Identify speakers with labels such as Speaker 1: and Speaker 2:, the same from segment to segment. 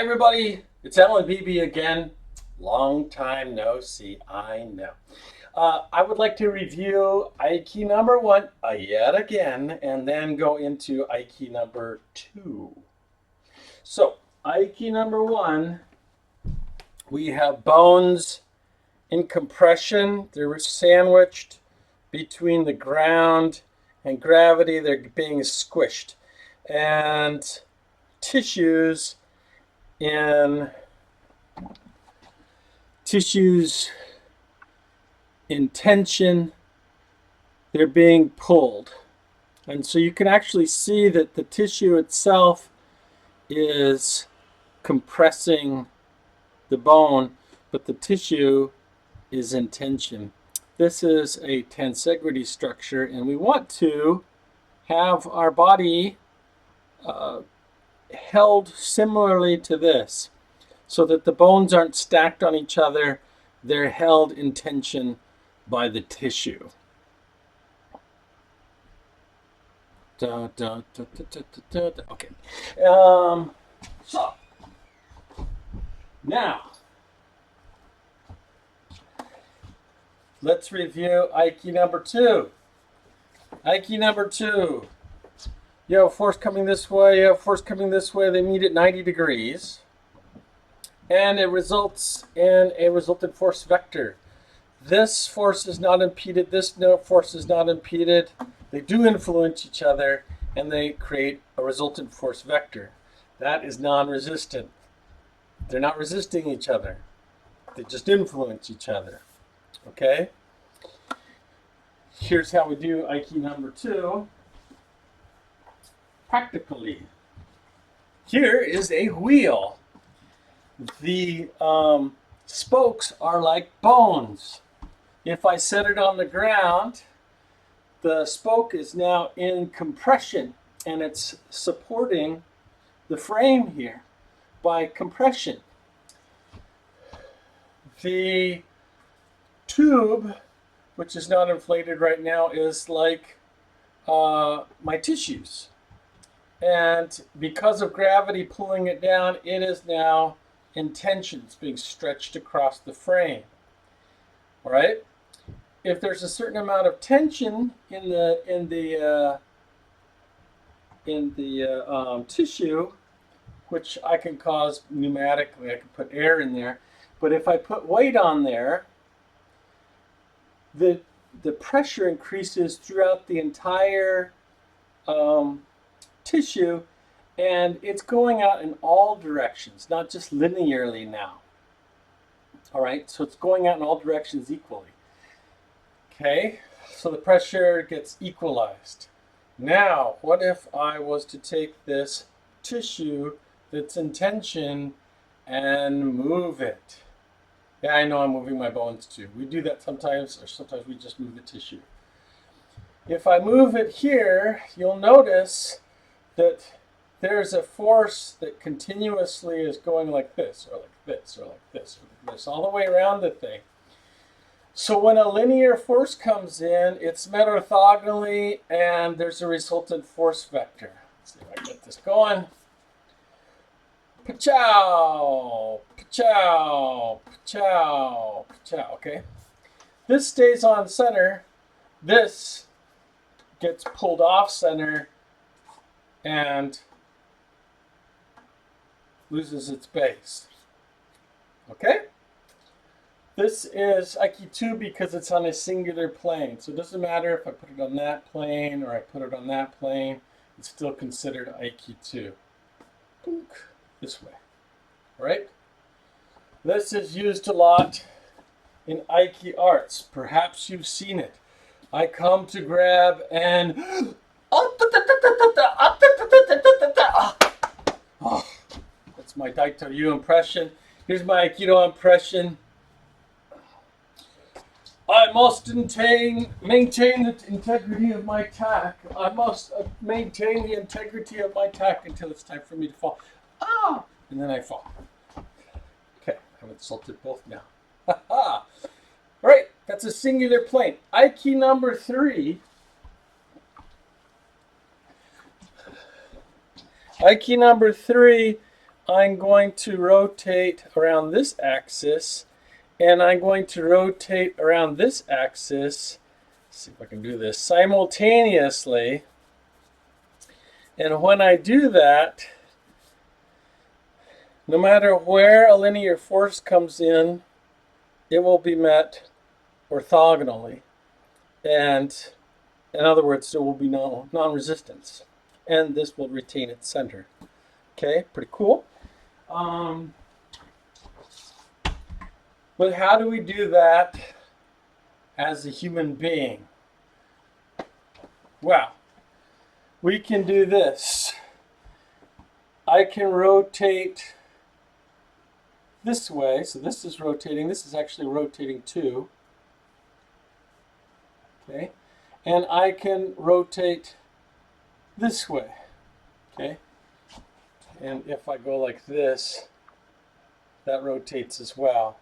Speaker 1: everybody, it's Alan BB again. Long time no see, I know. I would like to review Aiki number one yet again, and then go into Aiki number two. So, Aiki number one, we have bones in compression. They're sandwiched between the ground and gravity. They're being squished. And tissues in tension, they're being pulled. And so you can actually see that the tissue itself is compressing the bone, but the tissue is in tension. This is a tensegrity structure, and we want to have our body held similarly to this, so that the bones aren't stacked on each other. They're held in tension by the tissue. Okay. So now let's review Aiki number two. Aiki number two. You have a force coming this way, you have a force coming this way, they meet at 90 degrees. And it results in a resultant force vector. This force is not impeded, this force is not impeded. They do influence each other, and they create a resultant force vector. That is non-resistant. They're not resisting each other. They just influence each other. Okay? Here's how we do Aiki number two. Practically. Here is a wheel. The spokes are like bones. If I set it on the ground, the spoke is now in compression, and it's supporting the frame here by compression. The tube, which is not inflated right now, is like my tissues. And because of gravity pulling it down, it is now in tension. It's being stretched across the frame. All right. If there's a certain amount of tension in the tissue, which I can cause pneumatically, I can put air in there. But if I put weight on there, the pressure increases throughout the entire tissue, and it's going out in all directions, not just linearly now. All right, so it's going out in all directions equally. Okay, so the pressure gets equalized. Now, what if I was to take this tissue that's in tension and move it? Yeah, I know I'm moving my bones too. We do that sometimes, or sometimes we just move the tissue. If I move it here, you'll notice that there's a force that continuously is going like this, or like this, or like this, or like this, all the way around the thing. So when a linear force comes in, it's met orthogonally, and there's a resultant force vector. Let's see if I can get this going. Pa-chow, pa-chow, pa-chow, pa-chow, okay? This stays on center. This gets pulled off center and loses its base. Okay? This is Aiki 2 because it's on a singular plane. So it doesn't matter if I put it on that plane or I put it on that plane. It's still considered Aiki 2. This way. All right? This is used a lot in Aiki arts. Perhaps you've seen it. I come to grab and that's my Daito Ryu impression. Here's my Aikido impression. I must maintain the integrity of my tack. I must maintain the integrity of my tack until it's time for me to fall. Ah! And then I fall. Okay, I've insulted both now. All right, that's a singular plane. Aiki number 3. Aiki number 3 I'm going to rotate around this axis, and I'm going to rotate around this axis. Let's see if I can do this simultaneously. And when I do that, no matter where a linear force comes in, it will be met orthogonally. And in other words, there will be no non-resistance. And this will retain its center. Okay, pretty cool. But how do we do that as a human being? Well, we can do this. I can rotate this way. So this is rotating. This is actually rotating too. Okay. And I can rotate this way. Okay. And if I go like this, that rotates as well.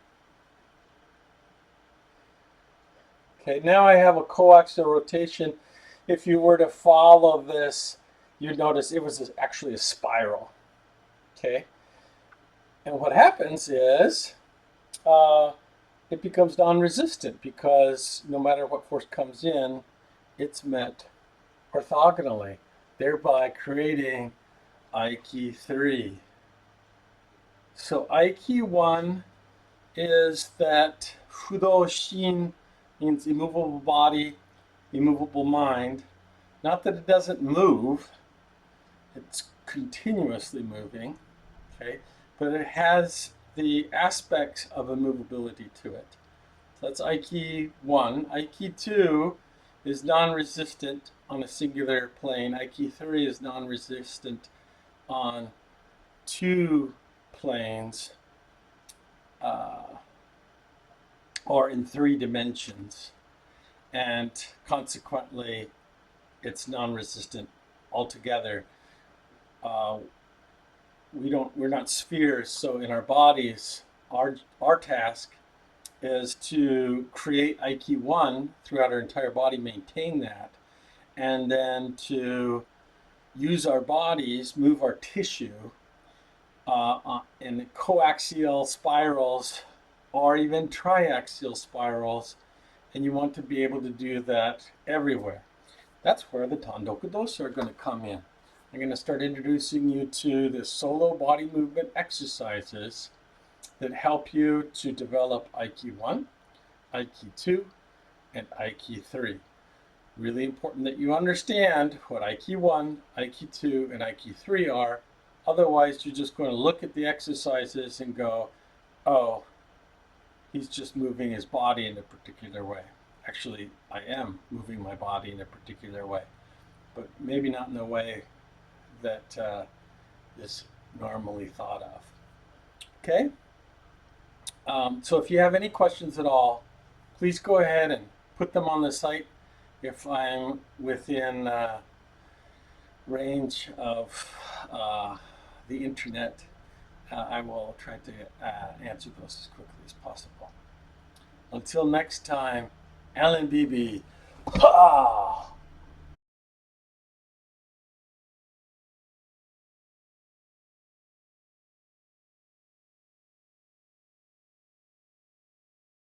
Speaker 1: Okay, now I have a coaxial rotation. If you were to follow this, you'd notice it was actually a spiral. Okay, and what happens is it becomes non-resistant because no matter what force comes in, it's met orthogonally, thereby creating aiki 3. So aiki 1 is that fudoshin means immovable body, immovable mind. Not that it doesn't move, it's continuously moving, okay? But it has the aspects of immovability to it. So that's aiki 1. Aiki 2 is non-resistant on a singular plane. Aiki 3 is non-resistant on 2 planes, or in 3 dimensions, and consequently it's non-resistant altogether. We're not spheres, so in our bodies, our task is to create aiki 1 throughout our entire body, maintain that, and then to use our bodies, move our tissue in coaxial spirals or even triaxial spirals, and you want to be able to do that everywhere. That's where the Tandoku Dosa are going to come in. I'm going to start introducing you to the solo body movement exercises that help you to develop aiki 1, aiki 2, and aiki 3. Really important that you understand what aiki 1, aiki 2, and aiki 3 are. Otherwise, you're just going to look at the exercises and go, oh, he's just moving his body in a particular way. Actually, I am moving my body in a particular way, but maybe not in the way that is normally thought of. Okay? So if you have any questions at all, please go ahead and put them on the site. If I'm within range of the internet, I will try to answer those as quickly as possible. Until next time, Alan Beebe. Ha!